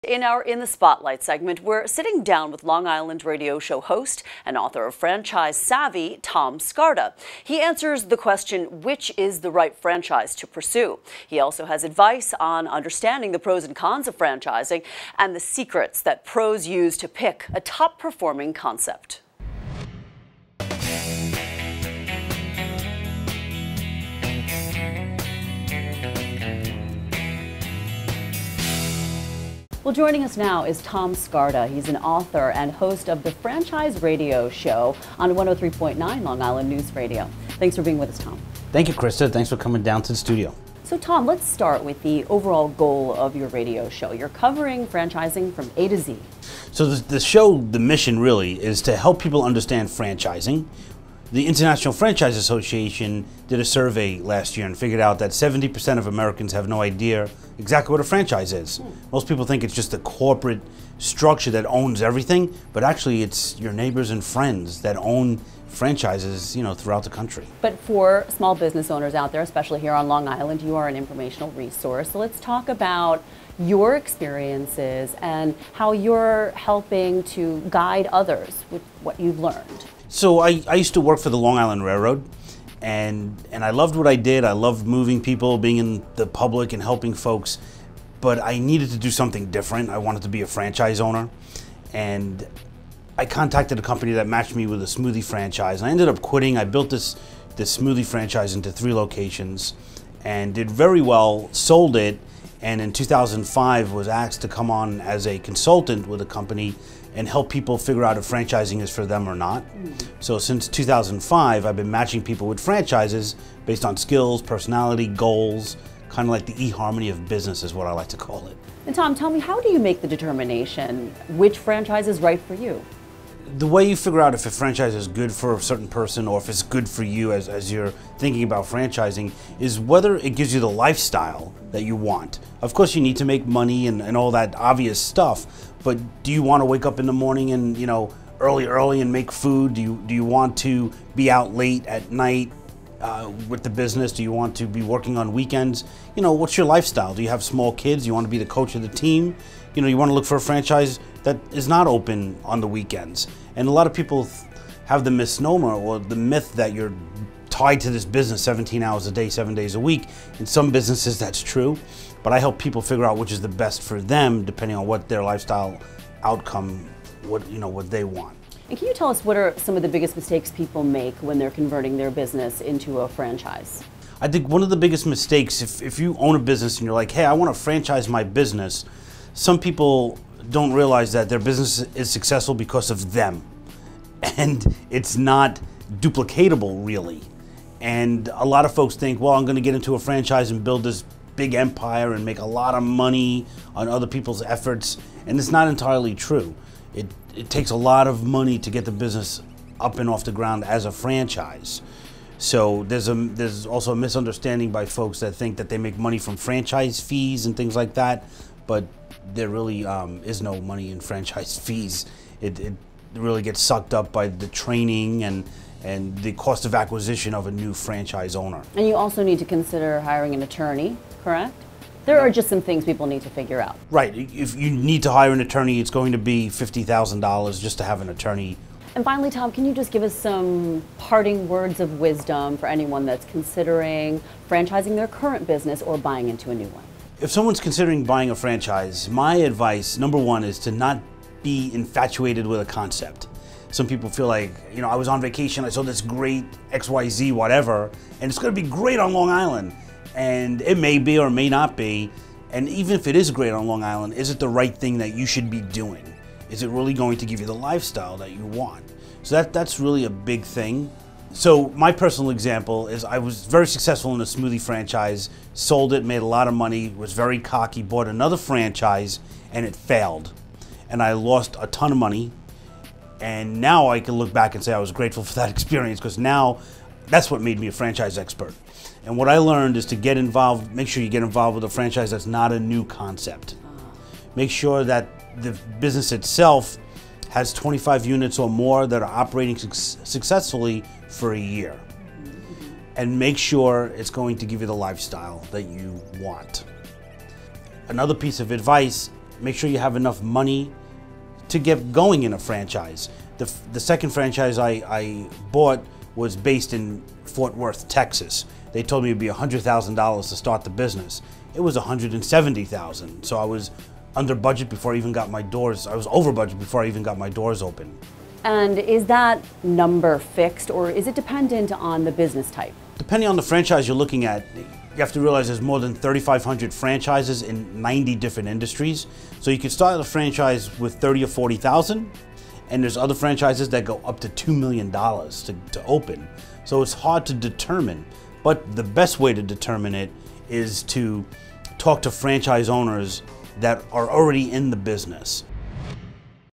In our In the Spotlight segment, we're sitting down with Long Island radio show host and author of Franchise Savvy, Tom Scarda. He answers the question, which is the right franchise to pursue? He also has advice on understanding the pros and cons of franchising and the secrets that pros use to pick a top-performing concept. Well, joining us now is Tom Scarda. He's an author and host of the Franchise Radio Show on 103.9 Long Island News Radio. Thanks for being with us, Tom. Thank you, Krista. Thanks for coming down to the studio. So, Tom, let's start with the overall goal of your radio show. You're covering franchising from A to Z. So the show, the mission really, is to help people understand franchising. The International Franchise Association did a survey last year and figured out that 70% of Americans have no idea exactly what a franchise is. Most people think it's just a corporate structure that owns everything, but actually it's your neighbors and friends that own franchises, throughout the country. But for small business owners out there, especially here on Long Island, you are an informational resource. So let's talk about your experiences and how you're helping to guide others with what you've learned. So I used to work for the Long Island Railroad, and I loved what I did. I loved moving people, being in the public and helping folks, but I needed to do something different. I wanted to be a franchise owner, and I contacted a company that matched me with a smoothie franchise. I ended up quitting. I built this smoothie franchise into 3 locations and did very well, sold it, and in 2005 was asked to come on as a consultant with a company and help people figure out if franchising is for them or not. So since 2005, I've been matching people with franchises based on skills, personality, goals, kind of like the eHarmony of business is what I like to call it. And Tom, tell me, how do you make the determination which franchise is right for you? The way you figure out if a franchise is good for a certain person or if it's good for you as you're thinking about franchising is whether it gives you the lifestyle that you want. Of course, you need to make money and all that obvious stuff, but do you want to wake up in the morning and, early and make food? Do you want to be out late at night with the business? Do you want to be working on weekends? What's your lifestyle? Do you have small kids? Do you want to be the coach of the team? You want to look for a franchise that is not open on the weekends. And a lot of people have the misnomer or the myth that you're tied to this business 17 hours a day, 7 days a week. In some businesses that's true, but I help people figure out which is the best for them depending on what their lifestyle outcome, what they want. And can you tell us what are some of the biggest mistakes people make when they're converting their business into a franchise? I think one of the biggest mistakes, if you own a business and you're like, hey, I want to franchise my business, some people don't realize that their business is successful because of them. And it's not duplicatable, really. And a lot of folks think, well, I'm going to get into a franchise and build this big empire and make a lot of money on other people's efforts. And it's not entirely true. It takes a lot of money to get the business up and off the ground as a franchise. So there's also a misunderstanding by folks that think that they make money from franchise fees and things like that, but there really is no money in franchise fees. It really gets sucked up by the training and the cost of acquisition of a new franchise owner. And you also need to consider hiring an attorney, correct? There are just some things people need to figure out. Right. If you need to hire an attorney, it's going to be $50,000 just to have an attorney. And finally, Tom, can you just give us some parting words of wisdom for anyone that's considering franchising their current business or buying into a new one? If someone's considering buying a franchise, my advice, number one, is to not be infatuated with a concept. Some people feel like, I was on vacation, I saw this great XYZ whatever, and it's going to be great on Long Island. And it may be or may not be. And even if it is great on Long Island, is it the right thing that you should be doing? Is it really going to give you the lifestyle that you want? So that's really a big thing. So my personal example is I was very successful in a smoothie franchise, sold it, made a lot of money, was very cocky, bought another franchise, and it failed. And I lost a ton of money. And now I can look back and say I was grateful for that experience, because now that's what made me a franchise expert. And what I learned is to get involved, make sure you get involved with a franchise that's not a new concept. Make sure that the business itself has 25 units or more that are operating successfully for a year. And make sure it's going to give you the lifestyle that you want. Another piece of advice, make sure you have enough money to get going in a franchise. The second franchise I bought was based in Fort Worth, Texas. They told me it'd be $100,000 to start the business. It was $170,000, so I was under budget before I even got my doors. I was over budget before I even got my doors open. And is that number fixed, or is it dependent on the business type? Depending on the franchise you're looking at, you have to realize there's more than 3,500 franchises in 90 different industries. So you could start a franchise with 30 or 40,000, and there's other franchises that go up to $2 million to open. So it's hard to determine, but the best way to determine it is to talk to franchise owners that are already in the business.